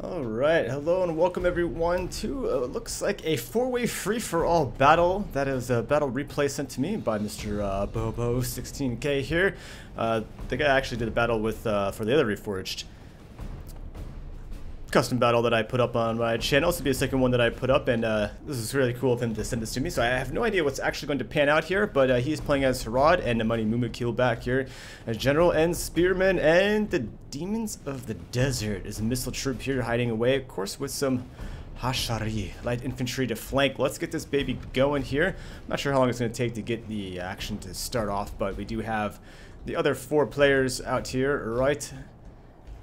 Alright, hello and welcome everyone to looks like a four-way free-for-all battle. That is a battle replay sent to me by Mr. Bobo16K here. The guy actually did a battle with for the other Reforged custom battle that I put up on my channel. This will be a second one that I put up, and this is really cool of him to send this to me. So I have no idea what's actually going to pan out here, but he's playing as Harad and the Money Mumakil back here as General and Spearman, and the Demons of the Desert is a missile troop here hiding away, of course, with some Hashari light infantry to flank. Let's get this baby going here. I'm not sure how long it's going to take to get the action to start off, but we do have the other four players out here, right?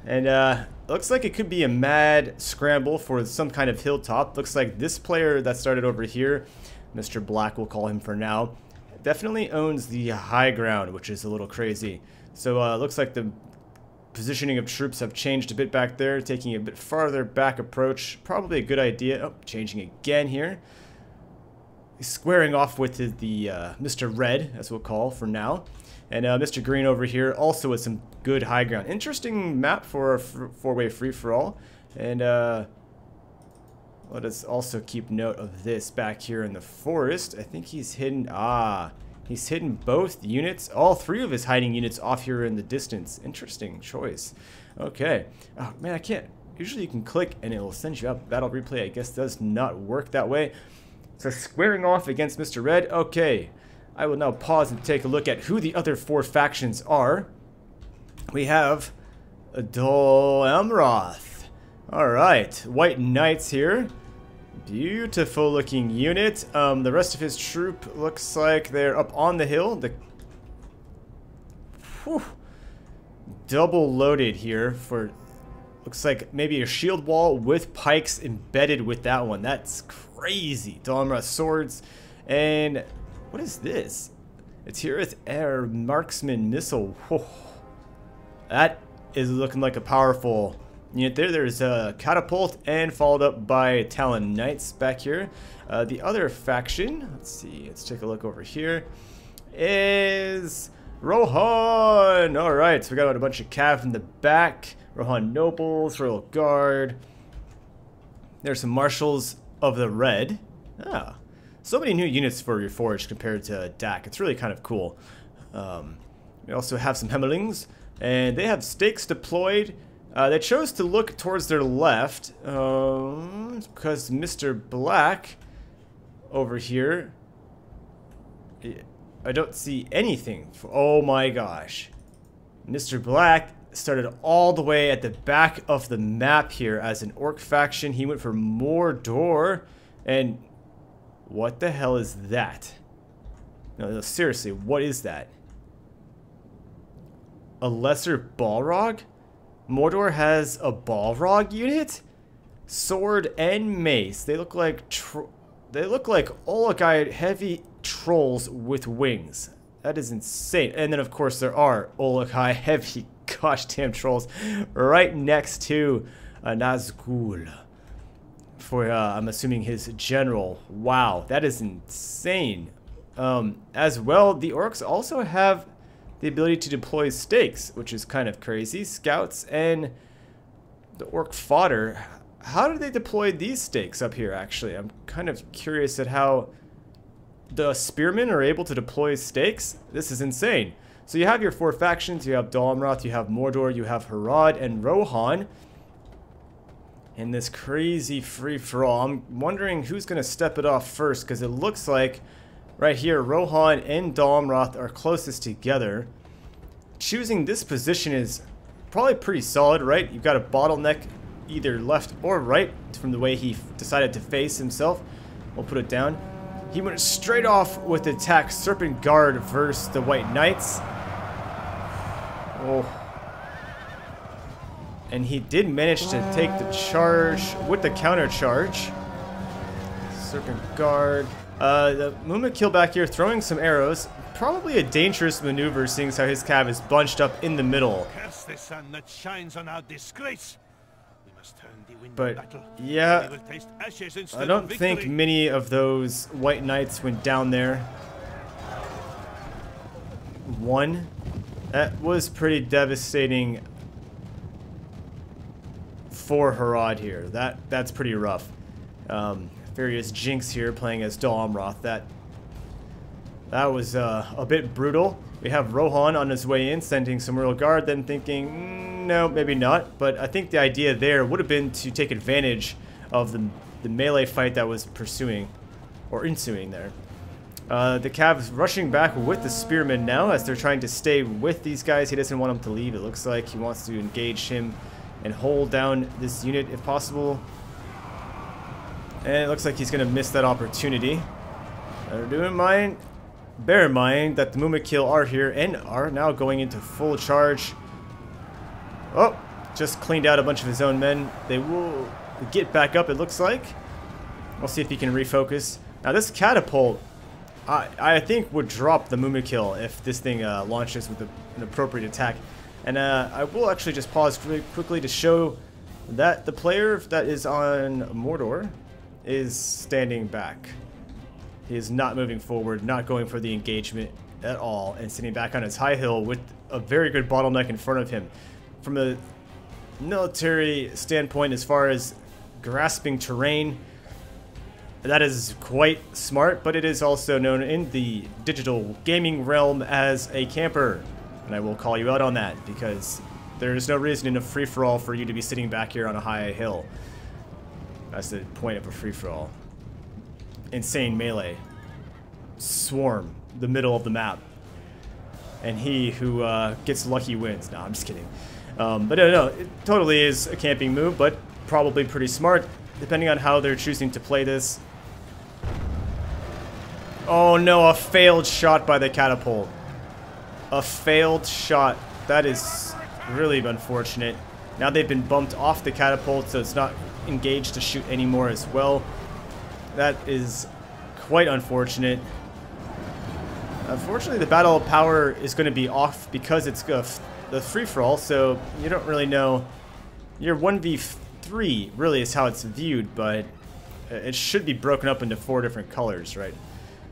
And looks like it could be a mad scramble for some kind of hilltop. Looks like this player that started over here, Mr. Black, we'll call him for now, definitely owns the high ground, which is a little crazy. So looks like the positioning of troops have changed a bit back there, taking a bit farther back approach. Probably a good idea. Oh, changing again here. He's squaring off with the Mr. Red, as we'll call for now. And Mr. Green over here also with some good high ground. Interesting map for a four-way free-for-all. And let us also keep note of this back here in the forest. I think he's hidden... he's hidden both units, all three of his hiding units off here in the distance. Interesting choice. Okay. Oh, man, I can't... Usually you can click and it will send you out battle replay. I guess does not work that way. So squaring off against Mr. Red. Okay. I will now pause and take a look at who the other four factions are. We have Dol Amroth. Alright, White Knights here. Beautiful looking unit. The rest of his troop looks like they're up on the hill. Double loaded here for, looks like maybe a shield wall with pikes embedded with that one. That's crazy. Dol Amroth swords. And what is this? It's here with air marksman missile. Whoa. That is looking like a powerful unit there. There's a catapult and followed up by Talon Knights back here. The other faction, let's see, let's take a look over here, is Rohan. Alright, so we got a bunch of cav in the back. Rohan Nobles, Royal Guard. There's some Marshals of the Red. So many new units for Reforged compared to DAC. It's really kind of cool. We also have some Hemmelings, and they have stakes deployed. They chose to look towards their left because Mr. Black over here, I don't see anything. Oh my gosh. Mr. Black started all the way at the back of the map here as an orc faction. He went for Mordor, and what the hell is that? No, seriously, what is that? A lesser Balrog? Mordor has a Balrog unit? Sword and mace. They look like Ologai heavy trolls with wings. That is insane. And then of course there are Ologai heavy gosh damn trolls right next to Nazgul. For I'm assuming his general. Wow, that is insane. As well, the orcs also have the ability to deploy stakes, which is kind of crazy. Scouts and the orc fodder. How do they deploy these stakes up here, actually? I'm kind of curious at how the spearmen are able to deploy stakes. This is insane. So you have your four factions. You have Dol Amroth, you have Mordor, you have Harad and Rohan. In this crazy free-for-all, I'm wondering who's going to step it off first, because it looks like right here Rohan and Dol Amroth are closest together. Choosing this position is probably pretty solid, right? You've got a bottleneck either left or right from the way he decided to face himself. We'll put it down. He went straight off with the attack Serpent Guard versus the White Knights. Oh. And he did manage to take the charge with the counter charge. Serpent Guard. The Mumakil back here throwing some arrows. Probably a dangerous maneuver, seeing as how his cav is bunched up in the middle. Curse the sun that shines on our disgrace. We must turn the wind But in battle. yeah, We will taste ashes instead I don't of think victory. many of those White Knights went down there. One. That was pretty devastating for Harad here. That's pretty rough. Various Jinx here playing as Dol Amroth. That was a bit brutal. We have Rohan on his way in, sending some Royal Guard, then thinking, no, maybe not. But I think the idea there would have been to take advantage of the melee fight that was pursuing, or ensuing there. The Cavs rushing back with the Spearmen now as they're trying to stay with these guys. He doesn't want them to leave. It looks like he wants to engage him and hold down this unit if possible. And it looks like he's going to miss that opportunity. Bear in mind that the Mumakil are here and are now going into full charge. Oh, just cleaned out a bunch of his own men. They will get back up, it looks like. We'll see if he can refocus. Now this catapult, I think would drop the Mumakil if this thing launches with an appropriate attack. And I will actually just pause really quickly to show that the player that is on Mordor is standing back. He is not moving forward, not going for the engagement at all, and sitting back on his high hill with a very good bottleneck in front of him. From a military standpoint, as far as grasping terrain, that is quite smart, but it is also known in the digital gaming realm as a camper. And I will call you out on that, because there is no reason in a free-for-all for you to be sitting back here on a high hill. That's the point of a free-for-all. Insane melee. Swarm, the middle of the map. And he who gets lucky wins. No, I'm just kidding. But no, it totally is a camping move, but probably pretty smart, depending on how they're choosing to play this. Oh no, a failed shot by the catapult. A failed shot. That is really unfortunate. Now they've been bumped off the catapult, so it's not engaged to shoot anymore as well. That is quite unfortunate. Unfortunately, the battle power is going to be off because it's the free-for-all, so you don't really know. Your 1v3 really is how it's viewed, but it should be broken up into 4 different colors, right?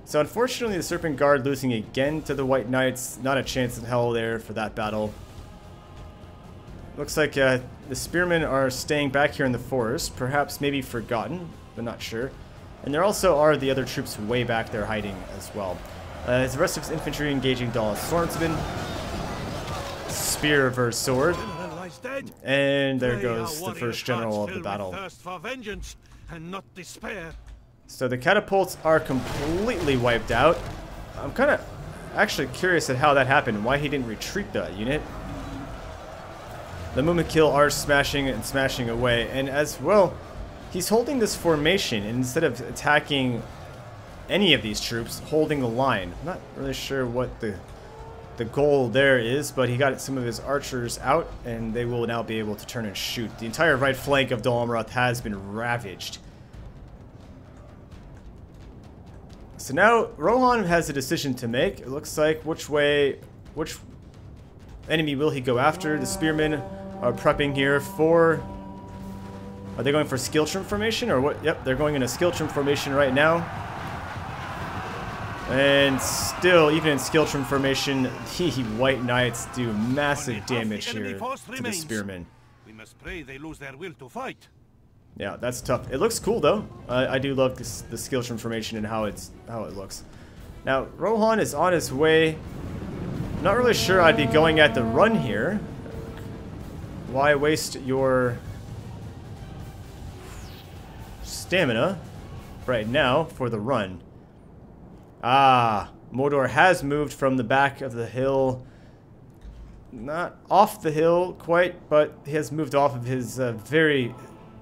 So unfortunately, the Serpent Guard losing again to the White Knights. Not a chance in hell there for that battle. Looks like the Spearmen are staying back here in the forest, perhaps maybe forgotten, but not sure. And there also are the other troops way back there hiding as well. As the rest of his infantry engaging Dal's swordsman. Spear reverse sword. And there goes the first general of the battle. So the catapults are completely wiped out. I'm kind of actually curious at how that happened, why he didn't retreat that unit. The Mumakil are smashing and smashing away, and as well, he's holding this formation, and instead of attacking any of these troops, holding the line. I'm not really sure what the goal there is, but he got some of his archers out, and they will now be able to turn and shoot. The entire right flank of Dol Amroth has been ravaged. So now Rohan has a decision to make. It looks like which enemy will he go after? The Spearmen are prepping here for... Are they going for Skiltrim formation or what? Yep, they're going in a Skiltrim formation right now. And still, even in Skiltrim formation, the White Knights do massive damage here to the Spearmen. We must pray they lose their will to fight. Yeah, that's tough. It looks cool though. I do love this, the Skiltrim formation and how it looks. Now Rohan is on his way. Not really sure I'd be going at the run here. Why waste your stamina right now for the run? Ah, Mordor has moved from the back of the hill. Not off the hill quite, but he has moved off of his very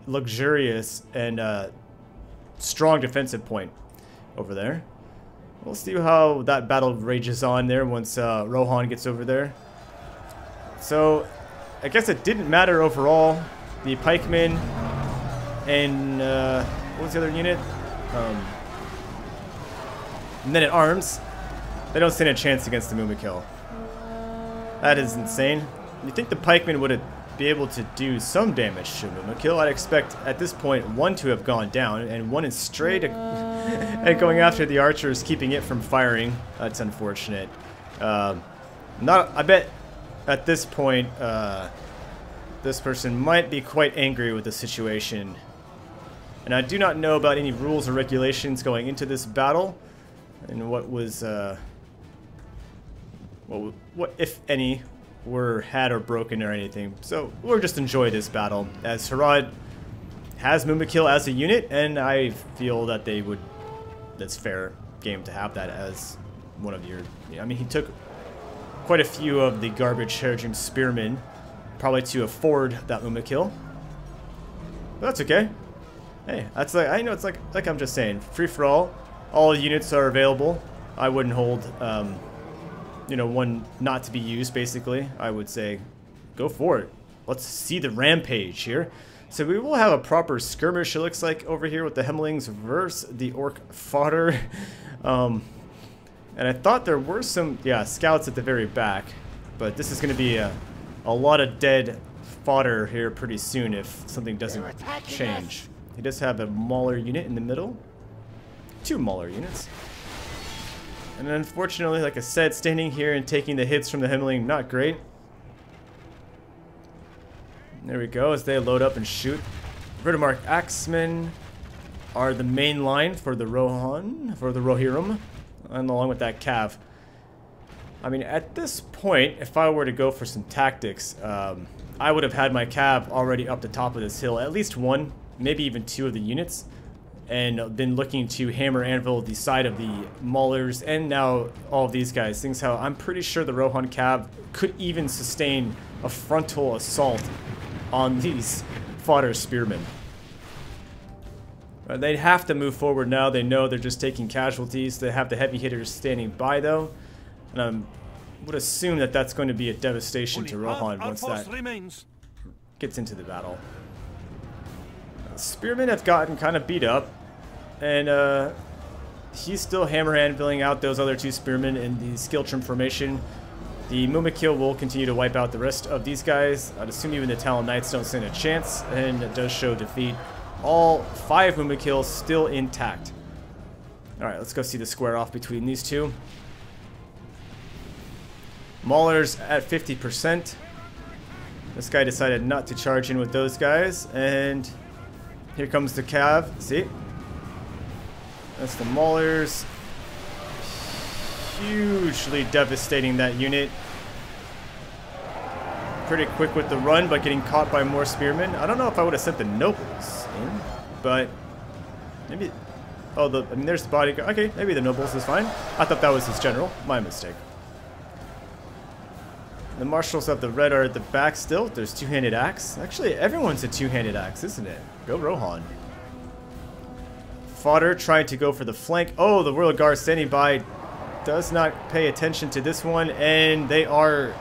luxurious and strong defensive point over there. We'll see how that battle rages on there once Rohan gets over there. So, I guess it didn't matter overall. The pikemen and what was the other unit? Men-at-Arms. They don't stand a chance against the Mumakil. That is insane. You think the pikemen would be able to do some damage to Mumakil? I'd expect at this point one to have gone down, and one is straight and going after the archers, keeping it from firing. That's unfortunate. I bet at this point this person might be quite angry with the situation. And I do not know about any rules or regulations going into this battle, and what was, what if any were had or broken or anything. So we'll just enjoy this battle, as Harad has Mumakil as a unit, and I feel that that's fair game to have that as one of your, I mean, he took quite a few of the garbage Haradrim spearmen, probably to afford that Mumakil. But that's okay. Hey, that's like, I know it's like I'm just saying, free for all units are available. I wouldn't hold, you know, one not to be used, basically. I would say, go for it. Let's see the rampage here. So we will have a proper skirmish, it looks like, over here with the Hemlings versus the Orc fodder. And I thought there were some, yeah, scouts at the very back. But this is going to be a lot of dead fodder here pretty soon if something doesn't change. He does have a Mauler unit in the middle. 2 Mauler units. And unfortunately, like I said, standing here and taking the hits from the Hemling, not great. There we go, as they load up and shoot. Vertimark Axemen are the main line for the Rohan, for the Rohirrim, and along with that Cav. I mean, at this point, if I were to go for some tactics, I would have had my Cav already up the top of this hill, at least 1, maybe even 2 of the units, and been looking to hammer anvil the side of the Maulers and now all of these guys. Things how I'm pretty sure the Rohan Cav could even sustain a frontal assault on these fodder spearmen. They'd have to move forward now. They know they're just taking casualties. They have the heavy hitters standing by though, and I would assume that that's going to be a devastation to Rohan once that gets into the battle. Spearmen have gotten kind of beat up, and he's still hammer anviling out those other 2 spearmen in the skill trim formation. The Mumakil will continue to wipe out the rest of these guys. I'd assume even the Talon Knights don't stand a chance, and it does show defeat. All 5 Mumakils still intact. Alright, let's go see the square off between these 2. Maulers at 50%. This guy decided not to charge in with those guys, and here comes the Cav. See? That's the Maulers. Hugely devastating that unit. Pretty quick with the run, but getting caught by more spearmen. I don't know if I would have sent the nobles in, but maybe. Oh, I mean, there's the bodyguard. Okay, maybe the nobles is fine. I thought that was his general. My mistake. The marshals of the red are at the back still. There's two-handed axe. Actually, everyone's a two-handed axe, isn't it? Go Rohan. Fodder trying to go for the flank. Oh, the Royal Guard standing by. Does not pay attention to this one, and they are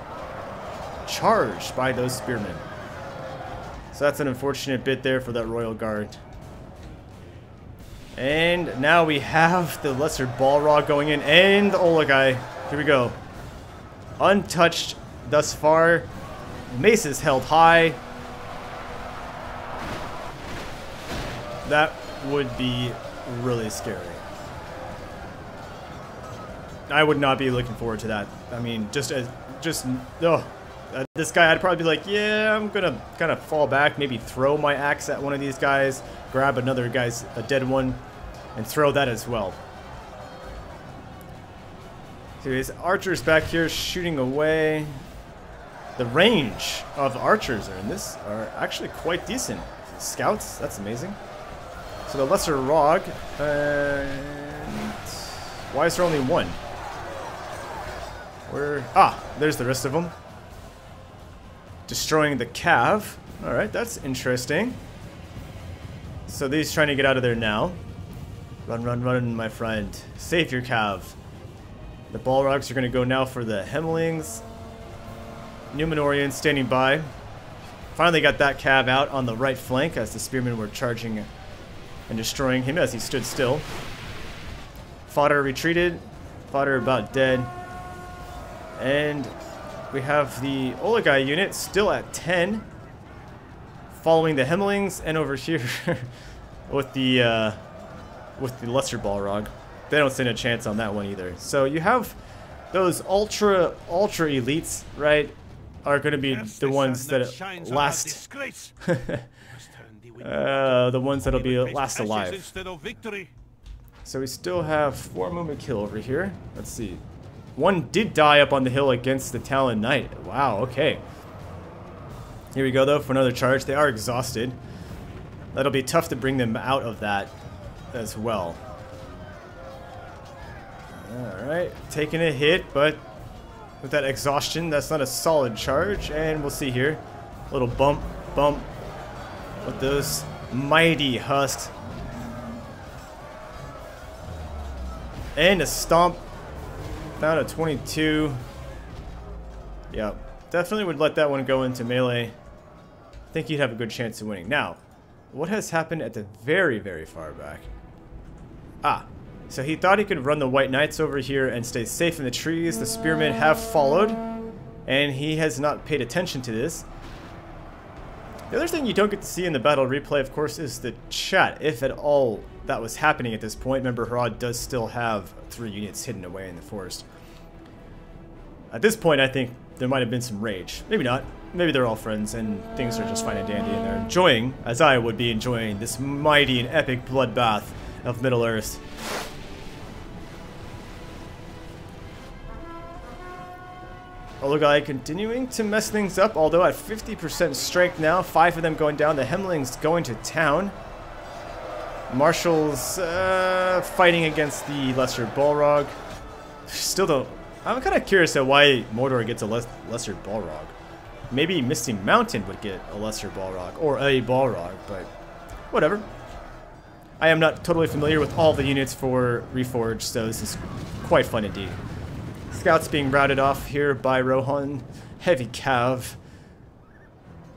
charged by those spearmen. So that's an unfortunate bit there for that Royal Guard. And now we have the Lesser Balrog going in, and the Olagai. Here we go. Untouched thus far. Mace is held high. That would be really scary. I would not be looking forward to that. I mean, this guy, I'd probably be like, yeah, I'm gonna kind of fall back, maybe throw my axe at one of these guys, grab another guy's, a dead one, and throw that as well. So his archers back here shooting away. The range of archers are actually quite decent. Scouts, that's amazing. So the Lesser Rog, and why is there only 1? There's the rest of them. Destroying the Cav. Alright, that's interesting. So these trying to get out of there now. Run, run, run, my friend. Save your Cav. The Balrogs are going to go now for the Hemlings. Numenorian standing by. Finally got that Cav out on the right flank as the Spearmen were charging and destroying him as he stood still. Fodder retreated. Fodder about dead. And we have the Olagai unit still at 10. Following the Hemlings, and over here with the Lesser Balrog. They don't stand a chance on that one either. So you have those ultra elites, right? are going to be the ones that last. The ones that'll be last alive. So we still have 4 Mumikil over here. Let's see. One did die up on the hill against the Talon Knight. Wow, okay. Here we go, though, for another charge. They are exhausted. That'll be tough to bring them out of that as well. Alright, taking a hit, but with that exhaustion, that's not a solid charge. And we'll see here. A little bump with those mighty husks. And a stomp. Down to 22. Yeah, definitely would let that one go into melee. I think he'd have a good chance of winning. Now, what has happened at the very, very far back? Ah, so he thought he could run the White Knights over here and stay safe in the trees. The spearmen have followed, and he has not paid attention to this. The other thing you don't get to see in the battle replay, of course, is the chat, if at all that was happening at this point. Remember, Harad does still have 3 units hidden away in the forest. At this point, I think there might have been some rage. Maybe not. Maybe they're all friends and things are just fine and dandy and they're enjoying, as I would be enjoying, this mighty and epic bloodbath of Middle-earth. Olagai continuing to mess things up, although at 50% strength now. 5 of them going down. The Hemlings going to town. Marshals fighting against the Lesser Balrog. Still don't... I'm kind of curious at why Mordor gets a Lesser Balrog. Maybe Misty Mountain would get a Lesser Balrog, or a Balrog, but whatever. I am not totally familiar with all the units for Reforged, so this is quite fun indeed. Scouts being routed off here by Rohan. Heavy cav.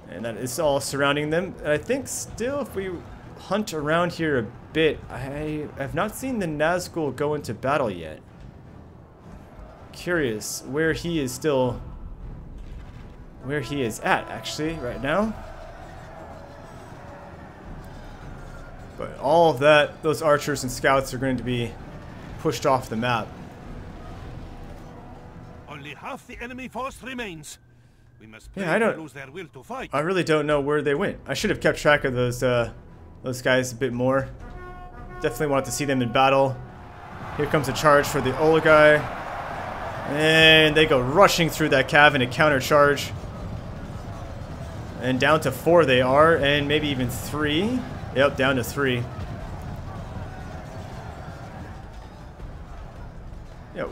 And that is all surrounding them. And I think still, if we hunt around here a bit, I have not seen the Nazgul go into battle yet. Curious where he is still... where he is at, actually, right now. But all of that, those archers and scouts are going to be pushed off the map. Only half the enemy force remains. We must lose their will to fight. I really don't know where they went. I should have kept track of those guys a bit more. Definitely want to see them in battle. Here comes a charge for the Olagai. And they go rushing through that cav in a counter charge. And down to 4 they are, and maybe even 3. Yep, down to 3. Yeah,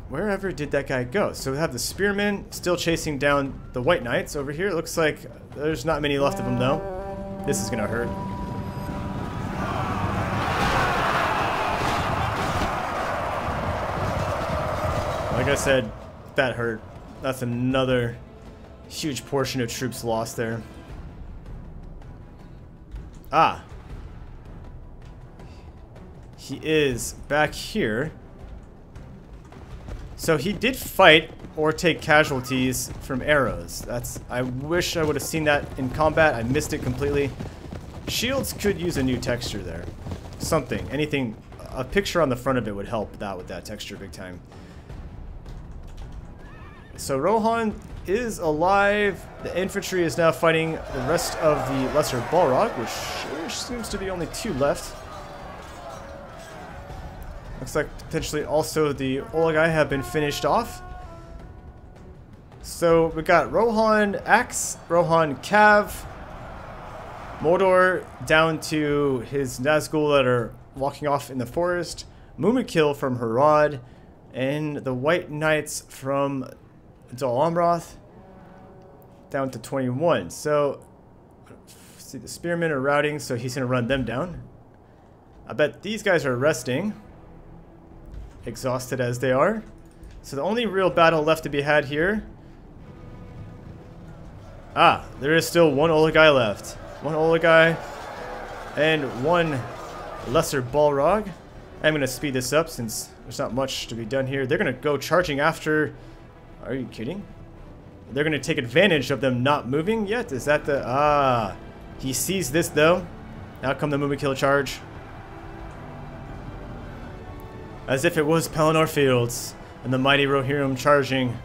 wherever did that guy go? So we have the spearmen still chasing down the White Knights over here. It looks like there's not many left of them though. This is gonna hurt. Like I said, that hurt. That's another huge portion of troops lost there. Ah. He is back here. So he did fight or take casualties from arrows. I wish I would have seen that in combat. I missed it completely. Shields could use a new texture there. Something. Anything. A picture on the front of it would help that with that texture big time. So Rohan is alive. The infantry is now fighting the rest of the Lesser Balrog, which seems to be only 2 left. Looks like potentially also the Olagai have been finished off. So we got Rohan Axe, Rohan Cav, Mordor down to his Nazgul that are walking off in the forest, Mumikil from Harad, and the White Knights from Dol Amroth down to 21. So see, the spearmen are routing, so he's gonna run them down. I bet these guys are resting, exhausted as they are. So the only real battle left to be had here. Ah, there is still 1 Olagai left. 1 Olagai and 1 Lesser Balrog. I'm gonna speed this up since there's not much to be done here. They're gonna go charging after. Are you kidding? They're going to take advantage of them not moving yet? Is that the... Ah. He sees this, though. Now come the Mumikil charge. As if it was Pelennor Fields and the mighty Rohirrim charging.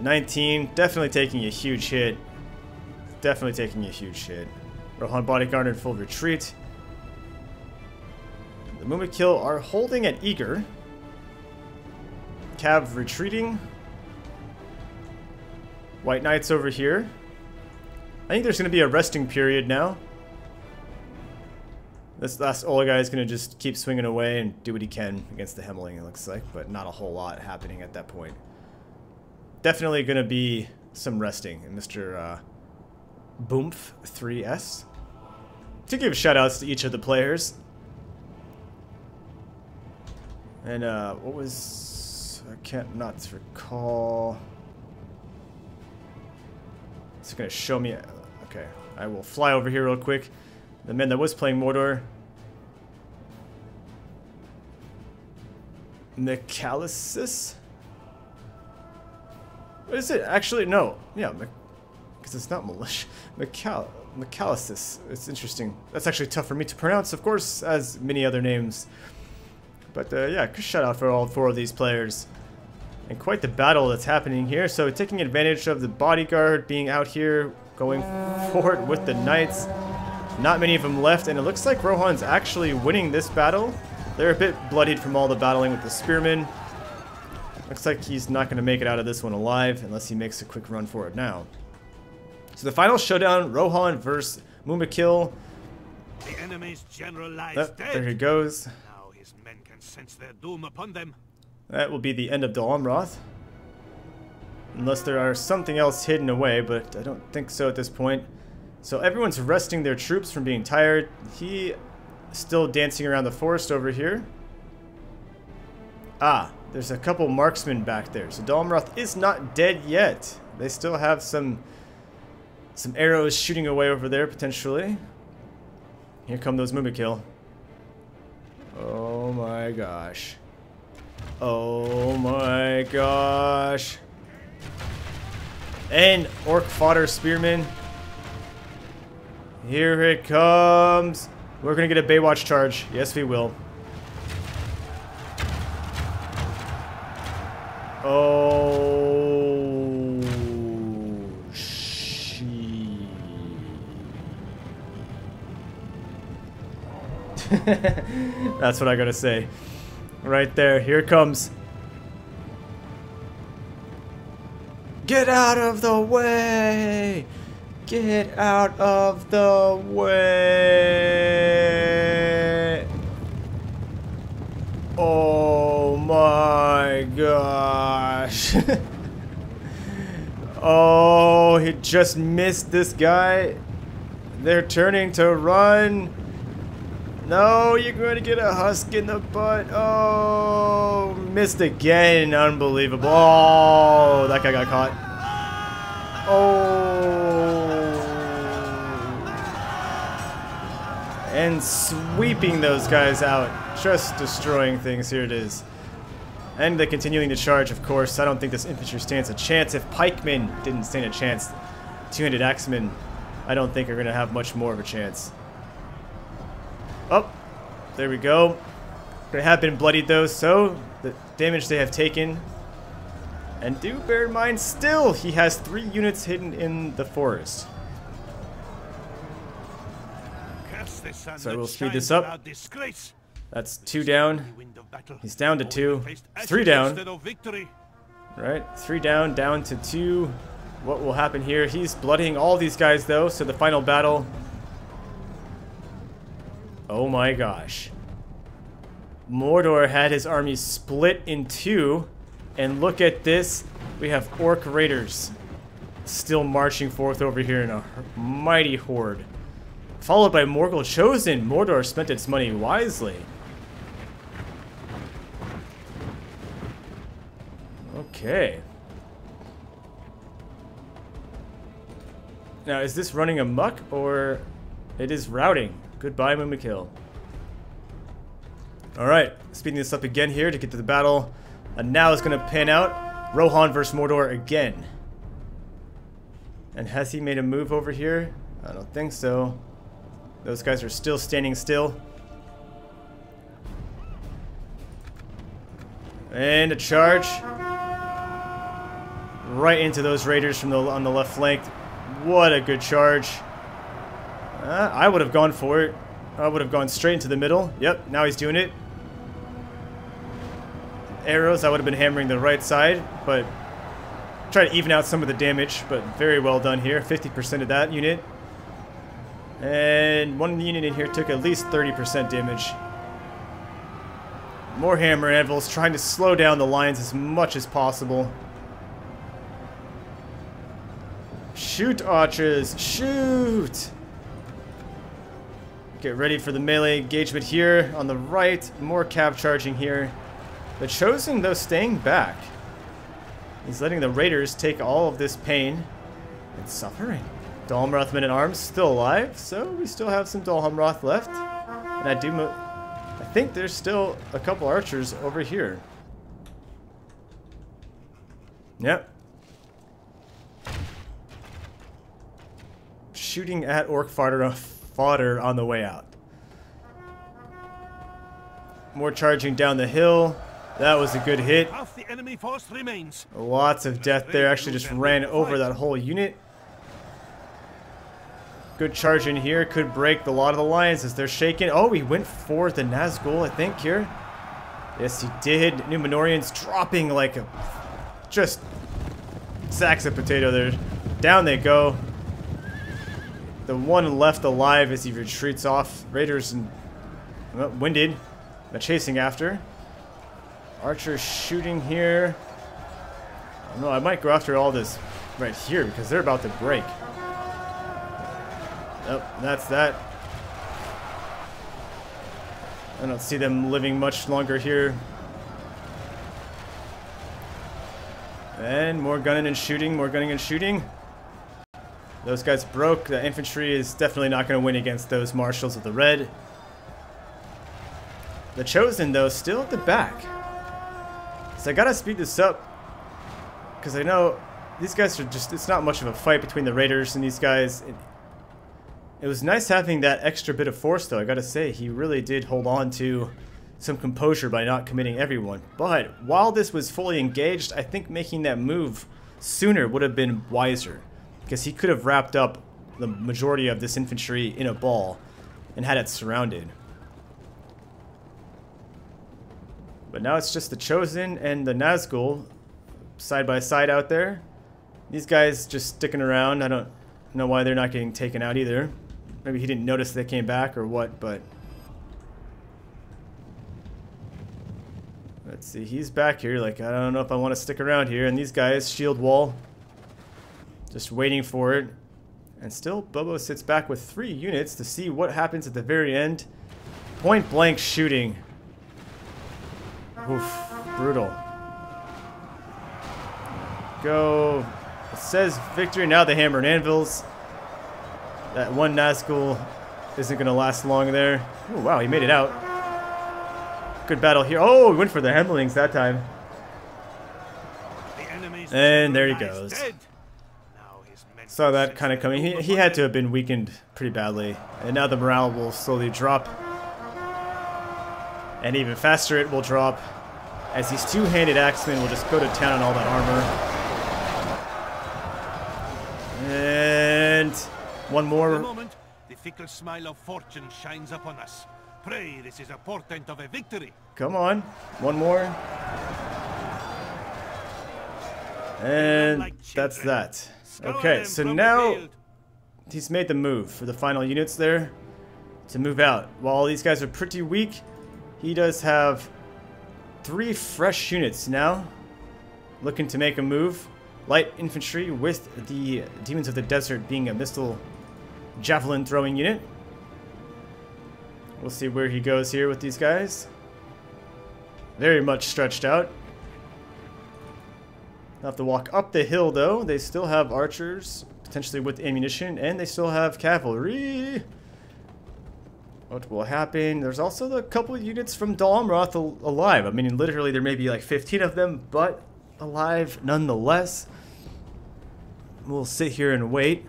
19, definitely taking a huge hit. Definitely taking a huge hit. Rohan bodyguard in full retreat. The Mumakil are holding at Eager. Cav retreating. White Knights over here. I think there's going to be a resting period now. This last Ola guy is going to just keep swinging away and do what he can against the Hemmeling, it looks like, but not a whole lot happening at that point. Definitely going to be some resting in Mr. Boomf 3S. To give shoutouts to each of the players. And what was... I can't not recall... It's going to show me... Okay, I will fly over here real quick. The man that was playing Mordor. Mechalisis? What is it? Actually, no. Yeah, because it's not militia. Mechalisis. It's interesting. That's actually tough for me to pronounce, of course, as many other names. But yeah, good shout out for all 4 of these players. And quite the battle that's happening here. So taking advantage of the bodyguard being out here, going forward with the knights. Not many of them left, and it looks like Rohan's actually winning this battle. They're a bit bloodied from all the battling with the spearmen. Looks like he's not going to make it out of this one alive unless he makes a quick run for it now. So the final showdown, Rohan versus Mumakil. The enemy's general lies dead. There he goes. Now his men can sense their doom upon them. That will be the end of Dol Amroth. Unless there are something else hidden away, but I don't think so at this point. So everyone's resting their troops from being tired. He still dancing around the forest over here. Ah, there's a couple marksmen back there. So Dol Amroth is not dead yet. They still have some arrows shooting away over there, potentially. Here come those Mumakil. Oh my gosh. Oh my gosh. And Orc Fodder Spearman. Here it comes. We're going to get a Baywatch charge. Yes, we will. Oh, she. That's what I gotta say. Right there. Here it comes. Get out of the way! Get out of the way! Oh my gosh. Oh, he just missed this guy. They're turning to run. No, you're going to get a husk in the butt. Oh, missed again. Unbelievable. Oh, that guy got caught. Oh. And sweeping those guys out. Just destroying things. Here it is. And they're continuing to charge, of course. I don't think this infantry stands a chance. If pikemen didn't stand a chance, two-handed axemen, I don't think are going to have much more of a chance. Oh, there we go. They have been bloodied though, so the damage they have taken. And do bear in mind, still, he has 3 units hidden in the forest. So we'll speed this up. That's 2 down. He's down to 2. 3 down. Right, 3 down, down to 2. What will happen here? He's bloodying all these guys though, so the final battle. Oh my gosh. Mordor had his army split in 2. And look at this. We have Orc Raiders still marching forth over here in a mighty horde. Followed by Morgul Chosen. Mordor spent its money wisely. Okay. Now, is this running amok or it is routing? Goodbye, Mumakil. Alright, speeding this up again here to get to the battle. And now it's going to pan out. Rohan versus Mordor again. And has he made a move over here? I don't think so. Those guys are still standing still. And a charge. right into those raiders from on the left flank. What a good charge. I would have gone for it. I would have gone straight into the middle. Yep, now he's doing it. Arrows, I would have been hammering the right side, but try to even out some of the damage, but very well done here. 50% of that unit. And one unit in here took at least 30% damage. More hammer anvils, trying to slow down the lines as much as possible. Shoot, archers, shoot! Get ready for the melee engagement here on the right. More cav charging here. The Chosen, though, staying back. He's letting the raiders take all of this pain and suffering. Dol Amroth men-at-arms still alive, so we still have some Dol Amroth left. And I think there's still a couple archers over here. Yep. Shooting at orc fodder on the way out. More charging down the hill. That was a good hit. Half the enemy force remains. Lots of death there. Actually just ran over that whole unit. Good charge in here. Could break a lot of the lines as they're shaking. Oh, he went for the Nazgul, I think, here. Yes, he did. Numenorians dropping like a... just sacks of potato there. Down they go. The one left alive as he retreats off. Raiders and well, winded, but chasing after. Archers shooting here. I don't know, I might go after all this right here because they're about to break. Oh, that's that. I don't see them living much longer here. And more gunning and shooting, more gunning and shooting. Those guys broke. The infantry is definitely not going to win against those marshals of the red. The Chosen, though, still at the back. So I gotta speed this up. Because I know these guys are just... it's not much of a fight between the raiders and these guys. It was nice having that extra bit of force, though. I gotta say, he really did hold on to some composure by not committing everyone. But while this was fully engaged, I think making that move sooner would have been wiser. Because he could have wrapped up the majority of this infantry in a ball and had it surrounded. But now it's just the Chosen and the Nazgul side by side out there. These guys just sticking around. I don't know why they're not getting taken out either. Maybe he didn't notice they came back or what, but... let's see, he's back here. Like, I don't know if I want to stick around here. And these guys, shield wall. Just waiting for it. And still, Bobo sits back with 3 units to see what happens at the very end. Point blank shooting. Oof, brutal. Go. It says victory. Now the hammer and anvils. That one Nazgul isn't going to last long there. Oh, wow, he made it out. Good battle here. Oh, he went for the hemlings that time. And there he goes. Saw that kind of coming. He had to have been weakened pretty badly. And now the morale will slowly drop. And even faster it will drop. As these two-handed axemen will just go to town on all that armor. And one more. Moment, the fickle smile of fortune shines upon us. Pray this is a portent of a victory. Come on. One more. And that's that. Okay, so now he's made the move for the final units there to move out. While these guys are pretty weak, he does have 3 fresh units now looking to make a move. Light infantry with the Demons of the Desert being a missile javelin throwing unit. We'll see where he goes here with these guys. Very much stretched out. They'll have to walk up the hill, though. They still have archers, potentially with ammunition, and they still have cavalry. What will happen? There's also a couple of units from Dol Amroth alive. I mean, literally, there may be like 15 of them, but alive nonetheless. We'll sit here and wait.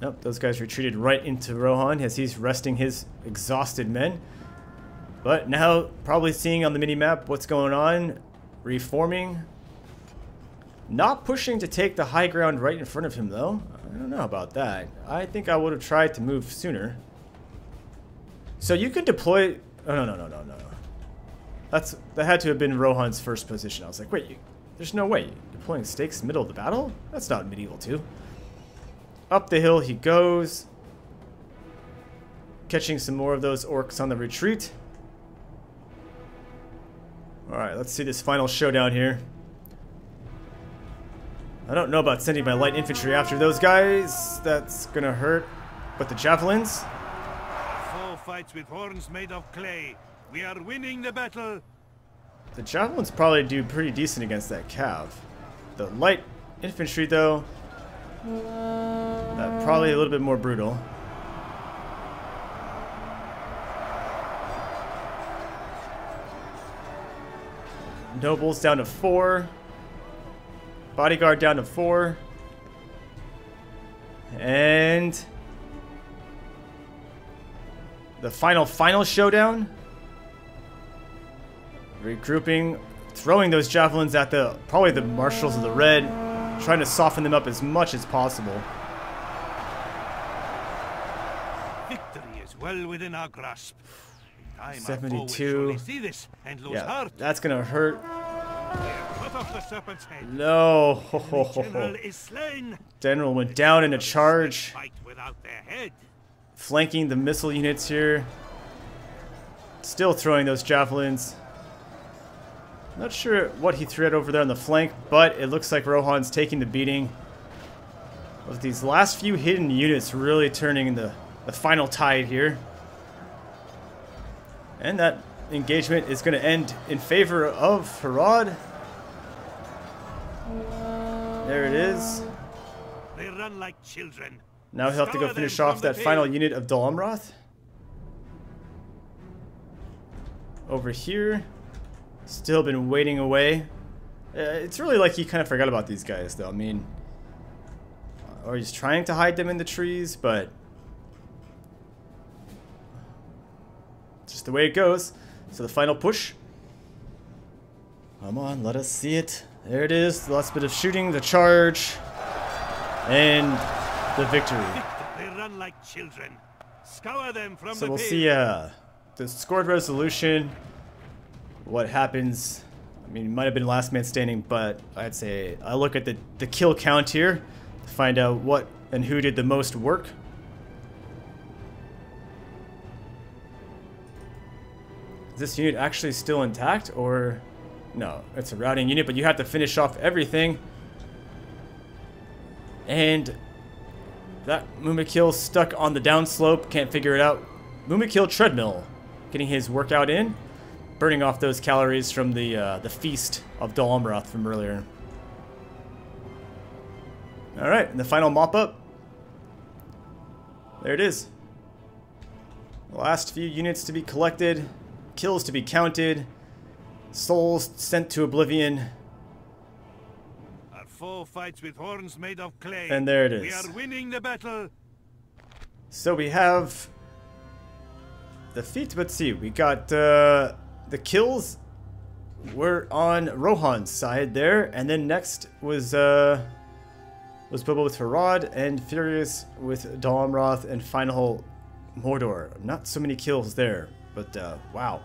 Nope, those guys retreated right into Rohan as he's resting his exhausted men. But now, probably seeing on the mini-map what's going on. Reforming. Not pushing to take the high ground right in front of him, though. I don't know about that. I think I would have tried to move sooner. So you can deploy... Oh, no. That had to have been Rohan's first position. I was like, wait, there's no way. Deploying stakes middle of the battle? That's not medieval, too. Up the hill he goes. Catching some more of those orcs on the retreat. Alright, let's see this final showdown here. I don't know about sending my light infantry after those guys. That's gonna hurt. But the javelins? Four fights with horns made of clay. We are winning the battle. The javelins probably do pretty decent against that cav. The light infantry, though, that probably a little bit more brutal. Nobles down to 4. Bodyguard down to 4. And the final showdown. Regrouping, throwing those javelins at probably the marshals of the red, trying to soften them up as much as possible. Victory is well within our grasp. 72. See this and lose Yeah, heart. that's gonna hurt. Cut off the serpent's head. No. The general is slain. General went down in a charge, Fight without their head. flanking the missile units here. Still throwing those javelins. Not sure what he threw out over there on the flank, but it looks like Rohan's taking the beating. With these last few hidden units really turning the final tide here. And that engagement is going to end in favor of Harad. There it is. They run like children. Now he'll have to go Scour finish them off from that the final field. unit of Dol Amroth. Over here. Still been waiting away. It's really like he kind of forgot about these guys, though. I mean, or he's trying to hide them in the trees, but just the way it goes. So the final push. Come on, let us see it. There it is. The last bit of shooting, the charge, and the victory. They run like children. Scour them from So the we'll field. see the scored resolution. What happens? I mean, it might have been last man standing, but I'd say I look at the kill count here to find out what and who did the most work. Is this unit actually still intact, or no? It's a routing unit, but you have to finish off everything. And that Mumikil stuck on the downslope, can't figure it out. Mumikil treadmill, getting his workout in. Burning off those calories from the feast of Dol Amroth from earlier. Alright, and the final mop-up. There it is. The last few units to be collected. Kills to be counted. Souls sent to oblivion. Our four fights with horns made of clay. And there it is. We are winning the battle. So we have the feat. Let's see. We got the kills were on Rohan's side there, and then next was Bobo with Harad, and Furious with Dol Amroth, and final Mordor. Not so many kills there, but wow,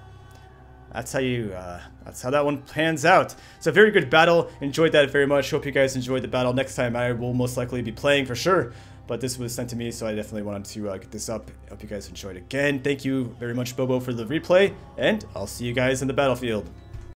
that's how that one pans out. So very good battle. Enjoyed that very much. Hope you guys enjoyed the battle. Next time I will most likely be playing for sure. But this was sent to me, so I definitely wanted to get this up. Hope you guys enjoyed. Again, thank you very much, Bobo, for the replay, and I'll see you guys in the battlefield.